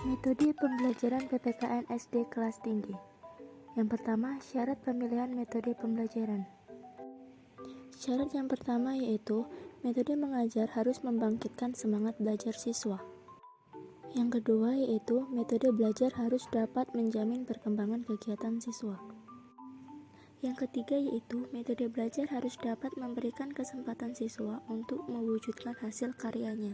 Metode pembelajaran PPKN SD kelas tinggi. Yang pertama, syarat pemilihan metode pembelajaran. Syarat yang pertama yaitu metode mengajar harus membangkitkan semangat belajar siswa. Yang kedua yaitu metode belajar harus dapat menjamin perkembangan kegiatan siswa. Yang ketiga yaitu metode belajar harus dapat memberikan kesempatan siswa untuk mewujudkan hasil karyanya.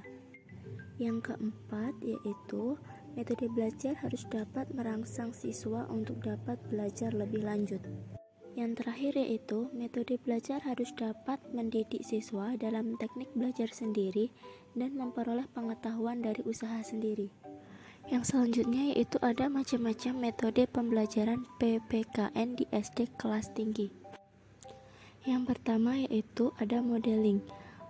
Yang keempat yaitu metode belajar harus dapat merangsang siswa untuk dapat belajar lebih lanjut. Yang terakhir yaitu metode belajar harus dapat mendidik siswa dalam teknik belajar sendiri dan memperoleh pengetahuan dari usaha sendiri. Yang selanjutnya yaitu ada macam-macam metode pembelajaran PPKN di SD kelas tinggi. Yang pertama yaitu ada modeling.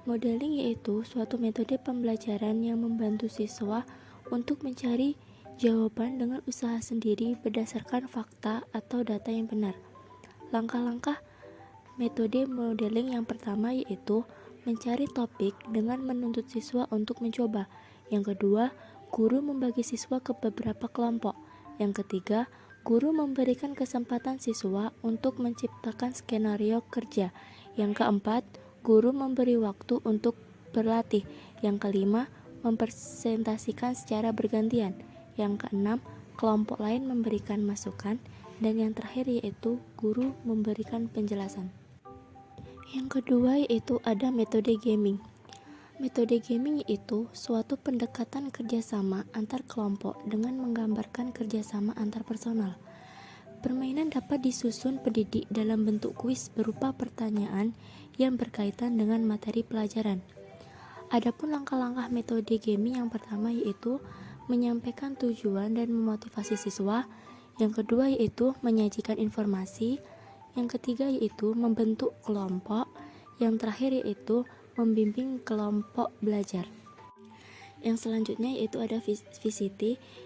Modeling yaitu suatu metode pembelajaran yang membantu siswa untuk mencari jawaban dengan usaha sendiri berdasarkan fakta atau data yang benar. Langkah-langkah metode modeling yang pertama yaitu mencari topik dengan menuntut siswa untuk mencoba. Yang kedua, guru membagi siswa ke beberapa kelompok. Yang ketiga, guru memberikan kesempatan siswa untuk menciptakan skenario kerja. Yang keempat, guru memberi waktu untuk berlatih. Yang kelima, mempresentasikan secara bergantian. Yang keenam, kelompok lain memberikan masukan. Dan yang terakhir yaitu guru memberikan penjelasan. Yang kedua yaitu ada metode gaming. Metode gaming yaitu suatu pendekatan kerjasama antar kelompok dengan menggambarkan kerjasama antar personal. Permainan dapat disusun pendidik dalam bentuk kuis berupa pertanyaan yang berkaitan dengan materi pelajaran. Adapun langkah-langkah metode gaming yang pertama yaitu menyampaikan tujuan dan memotivasi siswa. Yang kedua yaitu menyajikan informasi. Yang ketiga yaitu membentuk kelompok. Yang terakhir yaitu membimbing kelompok belajar. Yang selanjutnya yaitu ada VCT,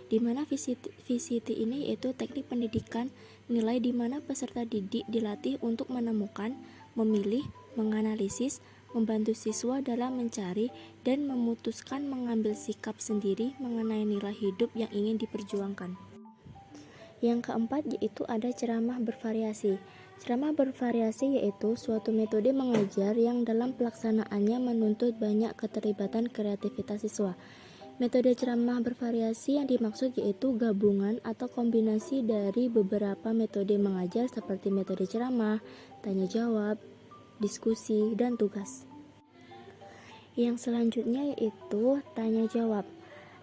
di mana VCT ini yaitu teknik pendidikan nilai di mana peserta didik dilatih untuk menemukan, memilih, menganalisis, membantu siswa dalam mencari dan memutuskan mengambil sikap sendiri mengenai nilai hidup yang ingin diperjuangkan. Yang keempat yaitu ada ceramah bervariasi. Ceramah bervariasi yaitu suatu metode mengajar yang dalam pelaksanaannya menuntut banyak keterlibatan kreativitas siswa. Metode ceramah bervariasi yang dimaksud yaitu gabungan atau kombinasi dari beberapa metode mengajar seperti metode ceramah, tanya jawab, diskusi, dan tugas. Yang selanjutnya yaitu tanya jawab.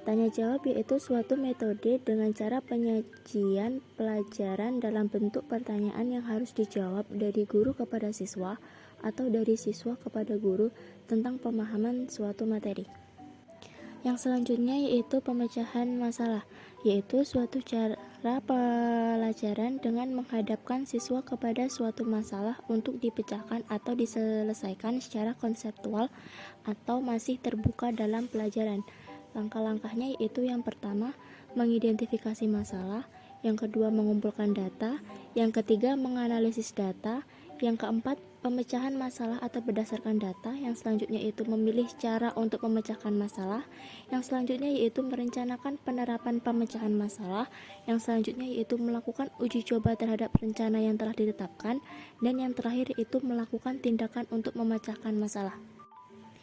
Tanya jawab yaitu suatu metode dengan cara penyajian pelajaran dalam bentuk pertanyaan yang harus dijawab dari guru kepada siswa atau dari siswa kepada guru tentang pemahaman suatu materi. Yang selanjutnya yaitu pemecahan masalah, yaitu suatu cara pelajaran dengan menghadapkan siswa kepada suatu masalah untuk dipecahkan atau diselesaikan secara konseptual atau masih terbuka dalam pelajaran. Langkah-langkahnya yaitu yang pertama, mengidentifikasi masalah, yang kedua mengumpulkan data, yang ketiga menganalisis data, yang keempat pemecahan masalah atau berdasarkan data, yang selanjutnya yaitu memilih cara untuk memecahkan masalah, yang selanjutnya yaitu merencanakan penerapan pemecahan masalah, yang selanjutnya yaitu melakukan uji coba terhadap rencana yang telah ditetapkan, dan yang terakhir yaitu melakukan tindakan untuk memecahkan masalah.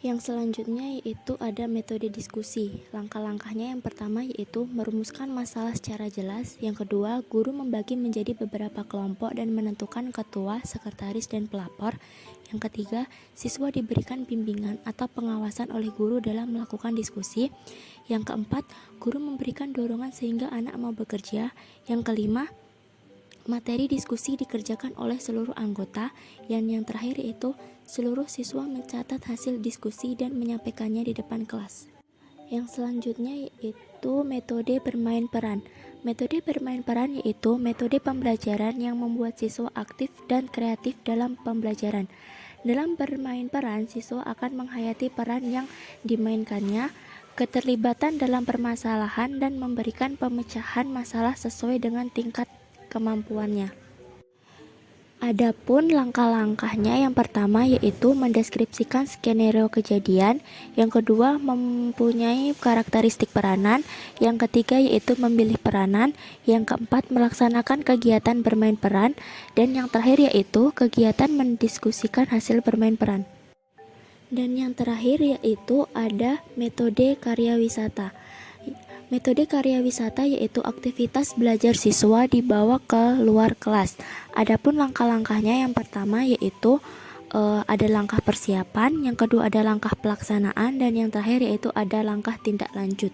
Yang selanjutnya yaitu ada metode diskusi. Langkah-langkahnya yang pertama yaitu merumuskan masalah secara jelas. Yang kedua, guru membagi menjadi beberapa kelompok dan menentukan ketua, sekretaris, dan pelapor. Yang ketiga, siswa diberikan bimbingan atau pengawasan oleh guru dalam melakukan diskusi. Yang keempat, guru memberikan dorongan sehingga anak mau bekerja. Yang kelima, materi diskusi dikerjakan oleh seluruh anggota. Yang terakhir yaitu seluruh siswa mencatat hasil diskusi dan menyampaikannya di depan kelas. Yang selanjutnya yaitu metode bermain peran. Metode bermain peran yaitu metode pembelajaran yang membuat siswa aktif dan kreatif dalam pembelajaran. Dalam bermain peran, siswa akan menghayati peran yang dimainkannya, keterlibatan dalam permasalahan, dan memberikan pemecahan masalah sesuai dengan tingkat kemampuannya. Adapun langkah-langkahnya, yang pertama yaitu mendeskripsikan skenario kejadian, yang kedua mempunyai karakteristik peranan, yang ketiga yaitu memilih peranan, yang keempat melaksanakan kegiatan bermain peran, dan yang terakhir yaitu kegiatan mendiskusikan hasil bermain peran. Dan yang terakhir yaitu ada metode karya wisata. Metode karya wisata yaitu aktivitas belajar siswa dibawa ke luar kelas. Adapun langkah-langkahnya, yang pertama yaitu ada langkah persiapan, yang kedua ada langkah pelaksanaan, dan yang terakhir yaitu ada langkah tindak lanjut.